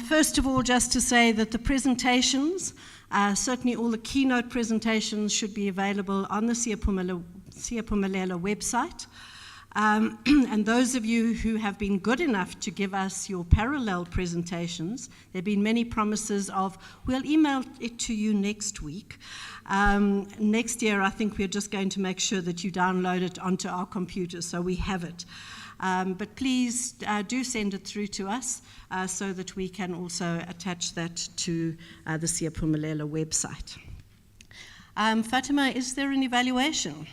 First of all, just to say that the presentations, certainly all the keynote presentations, should be available on the Siyaphumelela website. And those of you who have been good enough to give us your parallel presentations, there have been many promises of, we'll email it to you next week. Next year, I think we're just going to make sure that you download it onto our computer so we have it. But please do send it through to us so that we can also attach that to the Siyaphumelela website. Fatima, is there an evaluation?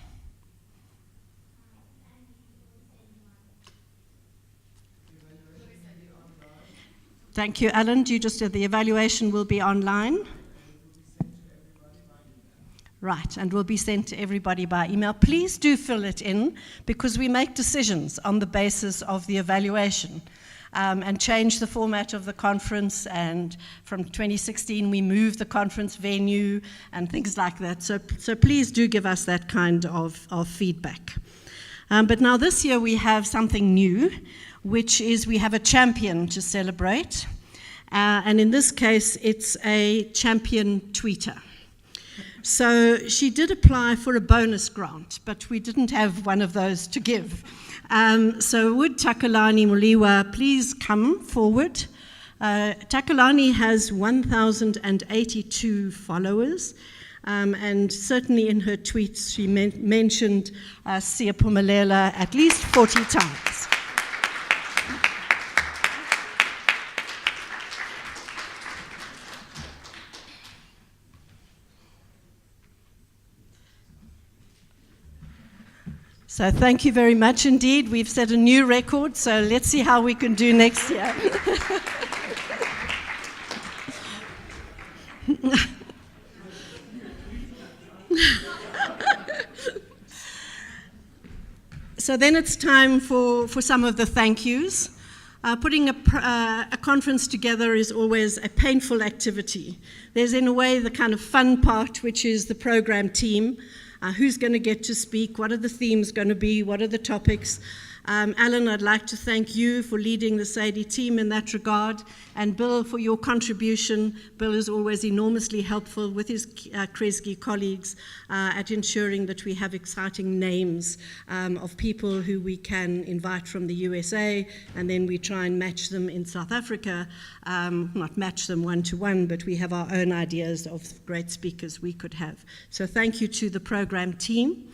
Thank you, Alan. The evaluation will be online? Right, and will be sent to everybody by email. Please do fill it in, because we make decisions on the basis of the evaluation and change the format of the conference. And from 2016, we moved the conference venue and things like that. So please do give us that kind of feedback. But now this year we have something new, which is we have a champion to celebrate. And in this case, it's a champion tweeter. So she did apply for a bonus grant, but we didn't have one of those to give. So would Takalani Muliwa please come forward? Takalani has 1,082 followers, and certainly in her tweets she mentioned Siyaphumelela at least 40 times. So thank you very much indeed. We've set a new record, so let's see how we can do next year. So then it's time for some of the thank yous. Putting a conference together is always a painful activity. There's in a way the kind of fun part, which is the program team. Who's going to get to speak? What are the themes going to be? What are the topics? Alan, I'd like to thank you for leading the Sadie team in that regard, and Bill for your contribution. Bill is always enormously helpful with his Kresge colleagues at ensuring that we have exciting names of people who we can invite from the USA, and then we try and match them in South Africa. Not match them one-to-one, but we have our own ideas of great speakers we could have. So thank you to the program team.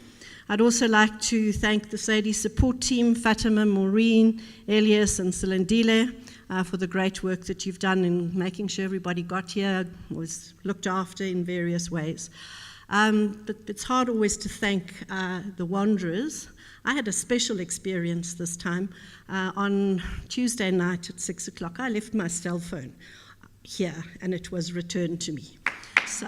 I'd also like to thank the Sadie support team, Fatima, Maureen, Elias, and Silendile, for the great work that you've done in making sure everybody got here, was looked after in various ways. But it's hard always to thank the wanderers. I had a special experience this time. On Tuesday night at 6 o'clock, I left my cell phone here, and it was returned to me. So.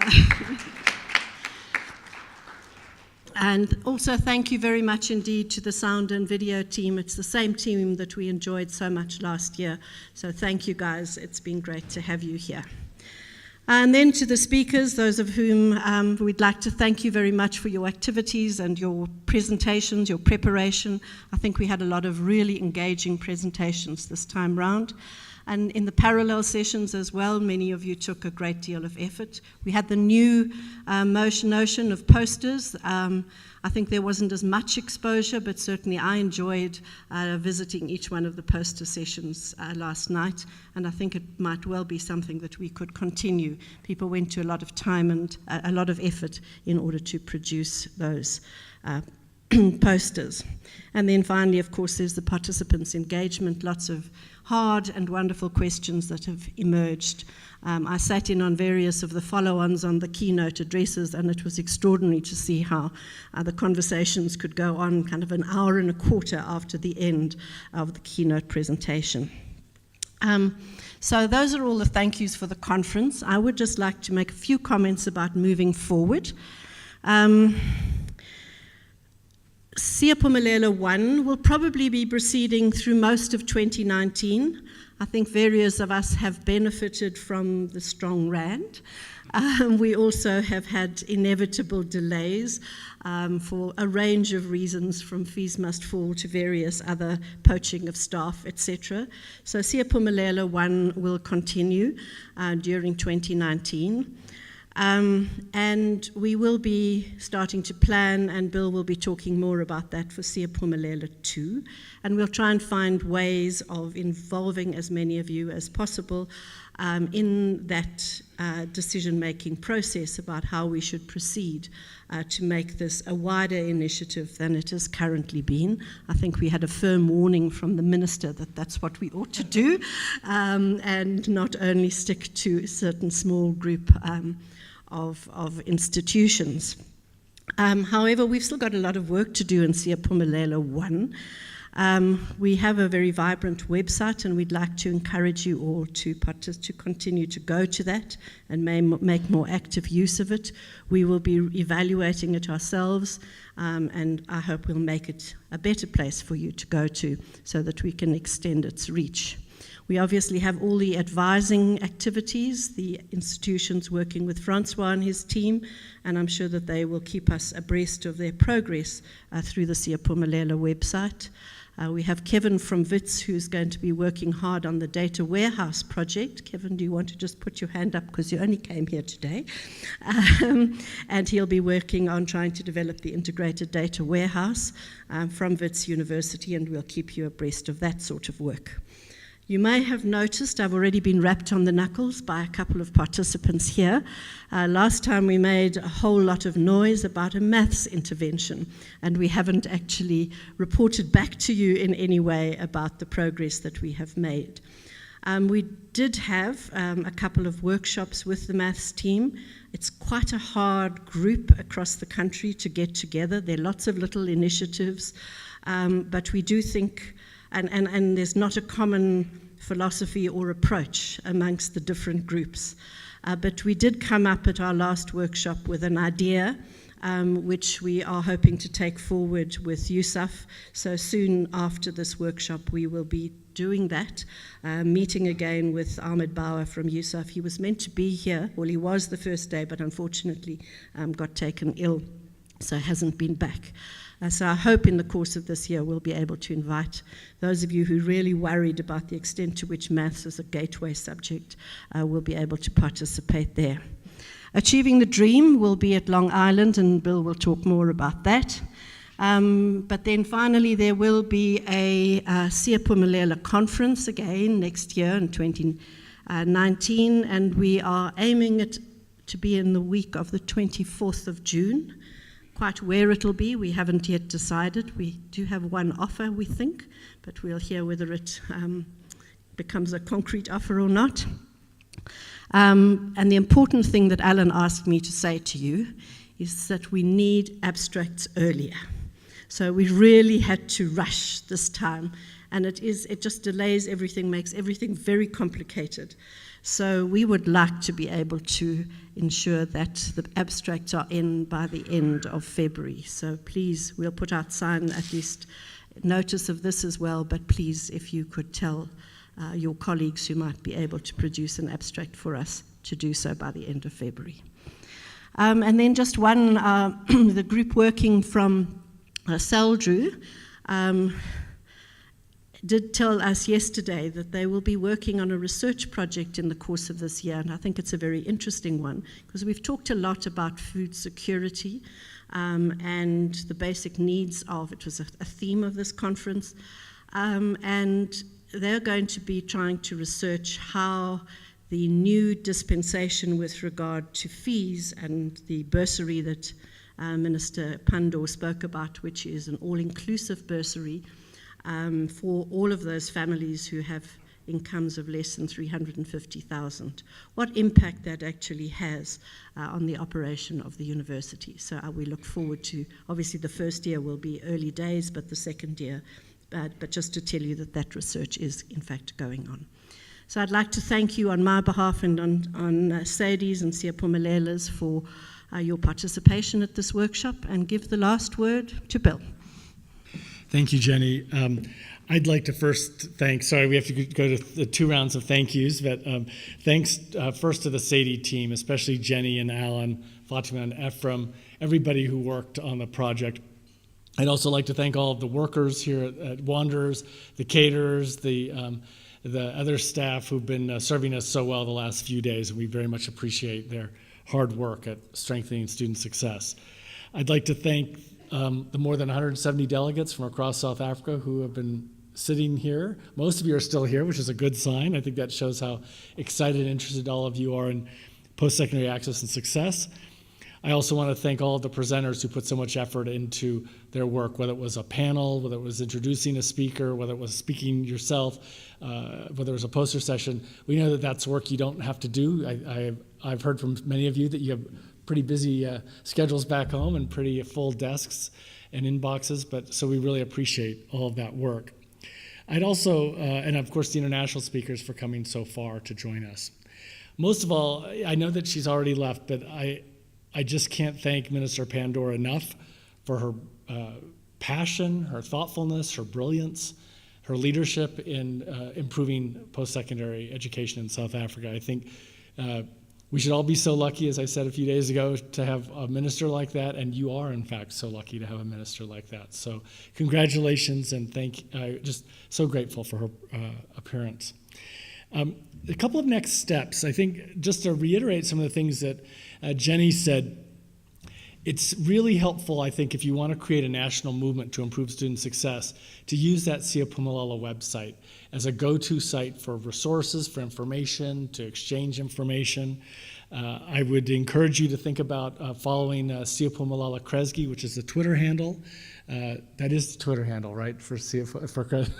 And also thank you very much indeed to the sound and video team. It's the same team that we enjoyed so much last year. So thank you guys. It's been great to have you here. And then to the speakers, those of whom we'd like to thank you very much for your activities and your presentations, your preparation. I think we had a lot of really engaging presentations this time round. And in the parallel sessions as well, many of you took a great deal of effort. We had the new notion of posters. I think there wasn't as much exposure, but certainly I enjoyed visiting each one of the poster sessions last night, and I think it might well be something that we could continue. People went to a lot of time and a lot of effort in order to produce those posters. And then finally, of course, there's the participants' engagement, lots of hard and wonderful questions that have emerged. I sat in on various of the follow-ons on the keynote addresses, and it was extraordinary to see how the conversations could go on kind of an hour and a quarter after the end of the keynote presentation. So those are all the thank yous for the conference. I would just like to make a few comments about moving forward. Siyaphumelela 1 will probably be proceeding through most of 2019. I think various of us have benefited from the strong rand. We also have had inevitable delays for a range of reasons, from fees must fall to various other poaching of staff, etc. So Siyaphumelela 1 will continue during 2019. And we will be starting to plan, and Bill will be talking more about that for Siyaphumelela 2. And we'll try and find ways of involving as many of you as possible in that decision-making process about how we should proceed to make this a wider initiative than it has currently been. I think we had a firm warning from the minister that that's what we ought to do, and not only stick to a certain small group of institutions. However, we've still got a lot of work to do in Siyaphumelela 1. We have a very vibrant website, and we'd like to encourage you all to continue to go to that and make more active use of it. We will be evaluating it ourselves, and I hope we'll make it a better place for you to go to so that we can extend its reach. We obviously have all the advising activities, the institutions working with Francois and his team, and I'm sure that they will keep us abreast of their progress through the Siyaphumelela website. We have Kevin from WITS, who's going to be working hard on the data warehouse project. Kevin, do you want to just put your hand up because you only came here today? And he'll be working on trying to develop the integrated data warehouse from WITS University, and we'll keep you abreast of that sort of work. You may have noticed I've already been rapped on the knuckles by a couple of participants here. Last time we made a whole lot of noise about a maths intervention, and we haven't actually reported back to you in any way about the progress that we have made. We did have a couple of workshops with the maths team. It's quite a hard group across the country to get together. There are lots of little initiatives, but we do think, and there's not a common philosophy or approach amongst the different groups. But we did come up at our last workshop with an idea which we are hoping to take forward with USAF. So soon after this workshop, we will be doing that, meeting again with Ahmed Bauer from USAF. He was meant to be here. Well, he was the first day, but unfortunately got taken ill, so hasn't been back. So I hope in the course of this year we'll be able to invite those of you who are really worried about the extent to which maths is a gateway subject will be able to participate there. Achieving the Dream will be at Long Island, and Bill will talk more about that. But then finally there will be a Siyaphumelela conference again next year in 2019, and we are aiming it to be in the week of the 24th of June. Quite where it'll be, we haven't yet decided. We do have one offer, we think, but we'll hear whether it becomes a concrete offer or not. And the important thing that Alan asked me to say to you is that we need abstracts earlier. So we really had to rush this time, and it just delays everything, makes everything very complicated. So we would like to be able to ensure that the abstracts are in by the end of February. So please, we'll put out at least notice of this as well, but please, if you could tell your colleagues who might be able to produce an abstract for us to do so by the end of February. And then just one, the group working from Seldru did tell us yesterday that they will be working on a research project in the course of this year, and I think it's a very interesting one, because we've talked a lot about food security and the basic needs of, it was a theme of this conference, and they're going to be trying to research how the new dispensation with regard to fees and the bursary that Minister Pandor spoke about, which is an all-inclusive bursary, for all of those families who have incomes of less than 350,000. What impact that actually has on the operation of the university. So we look forward to, obviously the first year will be early days, but the second year, but just to tell you that that research is in fact going on. So I'd like to thank you on my behalf and on Sadie's and Siyaphumelela's for your participation at this workshop, and give the last word to Bill. Thank you, Gennie. I'd like to first thank, sorry, we have to go to the 2 rounds of thank yous, but thanks first to the Sadie team, especially Gennie and Alan, Fatima and Ephraim, everybody who worked on the project. I'd also like to thank all of the workers here at Wanderers, the caterers, the other staff who've been serving us so well the last few days, and we very much appreciate their hard work at strengthening student success. I'd like to thank the more than 170 delegates from across South Africa who have been sitting here. Most of you are still here, which is a good sign. I think that shows how excited and interested all of you are in post-secondary access and success. I also want to thank all of the presenters who put so much effort into their work, whether it was a panel, whether it was introducing a speaker, whether it was speaking yourself, whether it was a poster session. We know that that's work you don't have to do. I've heard from many of you that you have pretty busy schedules back home and pretty full desks and inboxes, but so we really appreciate all of that work. I'd also, and of course the international speakers for coming so far to join us. Most of all, I know that she's already left, but I just can't thank Minister Pandora enough for her passion, her thoughtfulness, her brilliance, her leadership in improving post-secondary education in South Africa. I think we should all be so lucky, as I said a few days ago, to have a minister like that, and you are, in fact, so lucky to have a minister like that. So congratulations, and just so grateful for her appearance. A couple of next steps. I think just to reiterate some of the things that Gennie said, it's really helpful, I think, if you want to create a national movement to improve student success, to use that Siyapumalala website as a go-to site for resources, for information, to exchange information. I would encourage you to think about following Siyapumalala Kresge, which is the Twitter handle. That is the Twitter handle, right, for Kresge.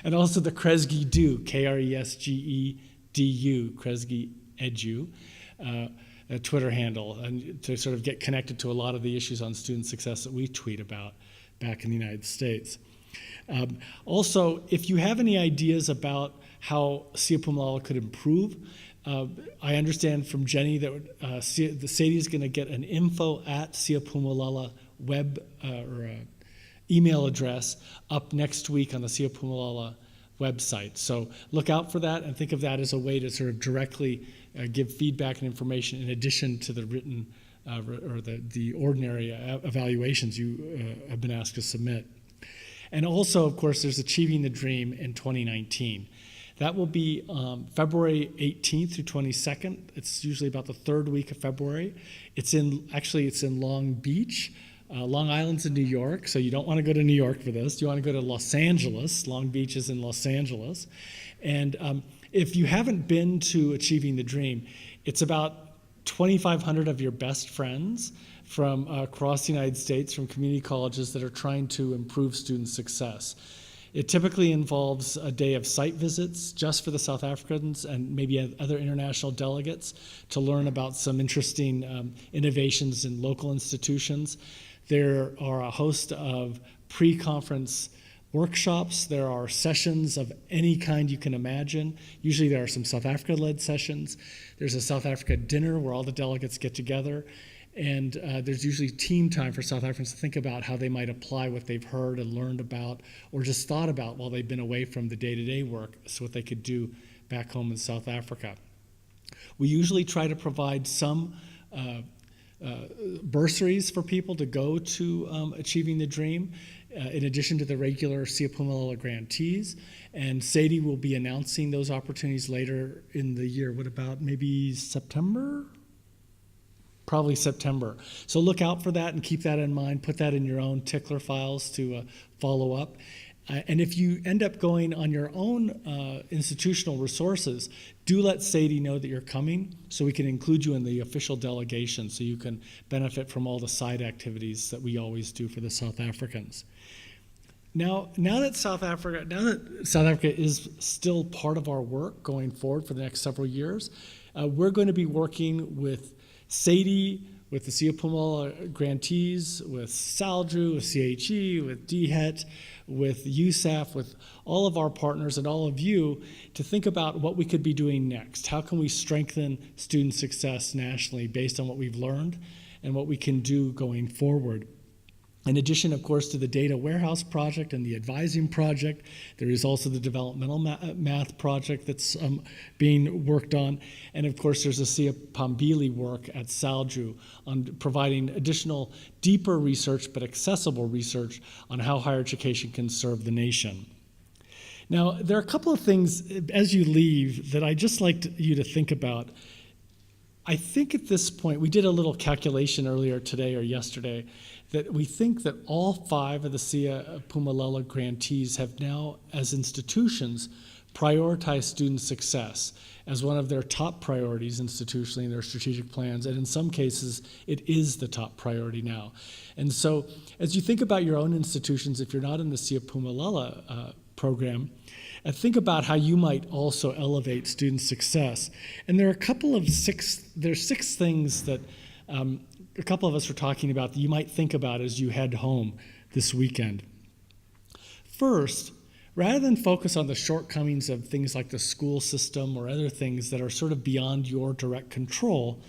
And also the Kresge Do, Kresgedu, Kresge Edu. A Twitter handle, and to sort of get connected to a lot of the issues on student success that we tweet about back in the United States. Also, if you have any ideas about how Siyapumalala could improve, I understand from Gennie that the Sadie is going to get an info@Siyapumalala web or email address up next week on the Siyapumalala website. So look out for that and think of that as a way to sort of directly give feedback and information in addition to the written or the ordinary evaluations you have been asked to submit. And also, of course, there's Achieving the Dream in 2019. That will be February 18th through 22nd. It's usually about the 3rd week of February. It's in Long Beach. Long Island's in New York, so you don't want to go to New York for this. You want to go to Los Angeles. Long Beach is in Los Angeles. And if you haven't been to Achieving the Dream, it's about 2,500 of your best friends from across the United States, from community colleges that are trying to improve student success. It typically involves a day of site visits just for the South Africans and maybe other international delegates to learn about some interesting innovations in local institutions. There are a host of pre-conference workshops. There are sessions of any kind you can imagine. Usually there are some South Africa-led sessions. There's a South Africa dinner where all the delegates get together. And there's usually team time for South Africans to think about how they might apply what they've heard and learned about or just thought about while they've been away from the day-to-day work, so what they could do back home in South Africa. We usually try to provide some bursaries for people to go to Achieving the Dream, in addition to the regular Siyapumalala grantees. And Sadie will be announcing those opportunities later in the year. What about maybe September? Probably September. So look out for that and keep that in mind. Put that in your own tickler files to follow up. And if you end up going on your own institutional resources, do let Sadie know that you're coming so we can include you in the official delegation so you can benefit from all the side activities that we always do for the South Africans. Now that South Africa is still part of our work going forward for the next several years, we're going to be working with Sadie, with the Siyapumalala grantees, with SALDRU, with CHE, with DHET, with USAF, with all of our partners and all of you to think about what we could be doing next. How can we strengthen student success nationally based on what we've learned and what we can do going forward? In addition, of course, to the data warehouse project and the advising project, there is also the developmental math project that's being worked on. And of course, there's the Sia Pambili work at Salju on providing additional deeper research, but accessible research on how higher education can serve the nation. Now, there are a couple of things as you leave that I'd just like you to think about. I think at this point, we did a little calculation earlier today or yesterday, that we think that all 5 of the Sia Phumalala grantees have now, as institutions, prioritized student success as one of their top priorities institutionally in their strategic plans, and in some cases, it is the top priority now. And so, as you think about your own institutions, if you're not in the Sia Phumalala program, think about how you might also elevate student success. And there are there's 6 things that a couple of us were talking about that you might think about as you head home this weekend. First, rather than focus on the shortcomings of things like the school system or other things that are sort of beyond your direct control,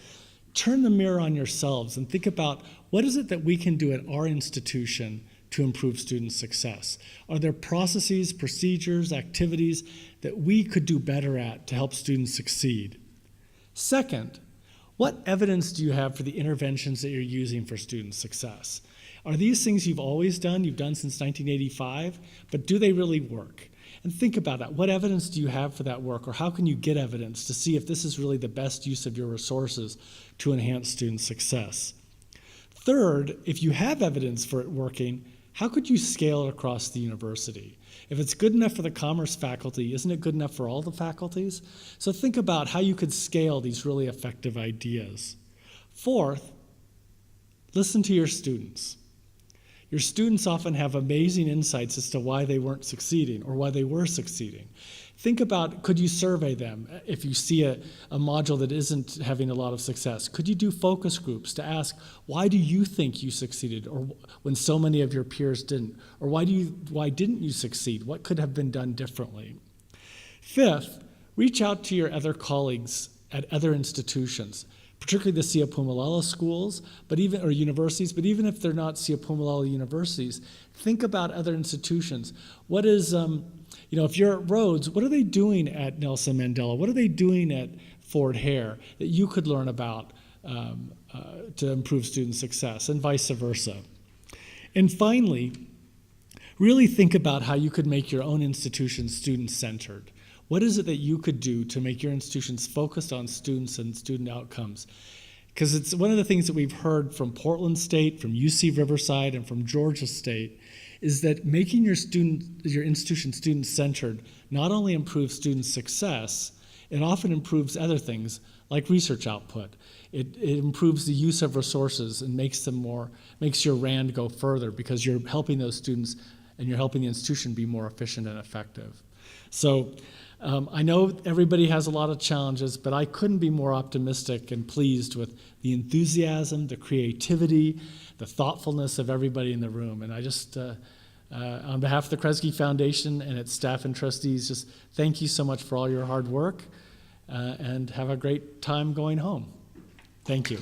turn the mirror on yourselves and think about what is it that we can do at our institution to improve student success? Are there processes, procedures, activities that we could do better at to help students succeed? Second, what evidence do you have for the interventions that you're using for student success? Are these things you've always done, you've done since 1985, but do they really work? And think about that. What evidence do you have for that work, or how can you get evidence to see if this is really the best use of your resources to enhance student success? Third, if you have evidence for it working, how could you scale it across the university? If it's good enough for the commerce faculty, isn't it good enough for all the faculties? So think about how you could scale these really effective ideas. Fourth, listen to your students. Your students often have amazing insights as to why they weren't succeeding or why they were succeeding. Think about, could you survey them if you see a module that isn't having a lot of success? Could you do focus groups to ask, why do you think you succeeded, or when so many of your peers didn't? Or why didn't you succeed? What could have been done differently? Fifth, reach out to your other colleagues at other institutions, particularly the Sia Phumalala schools, or universities, but even if they're not Sia Phumalala universities, think about other institutions. What is, if you're at Rhodes, what are they doing at Nelson Mandela? What are they doing at Ford Hare that you could learn about to improve student success, and vice versa? And finally, really think about how you could make your own institution student-centered. What is it that you could do to make your institutions focused on students and student outcomes? Because it's one of the things that we've heard from Portland State, from UC Riverside, and from Georgia State, is that making your institution student-centered not only improves student success, it often improves other things like research output. It improves the use of resources and makes your RAND go further because you're helping those students and you're helping the institution be more efficient and effective. So I know everybody has a lot of challenges, but I couldn't be more optimistic and pleased with the enthusiasm, the creativity, the thoughtfulness of everybody in the room. And I just, on behalf of the Kresge Foundation and its staff and trustees, just thank you so much for all your hard work, and have a great time going home. Thank you.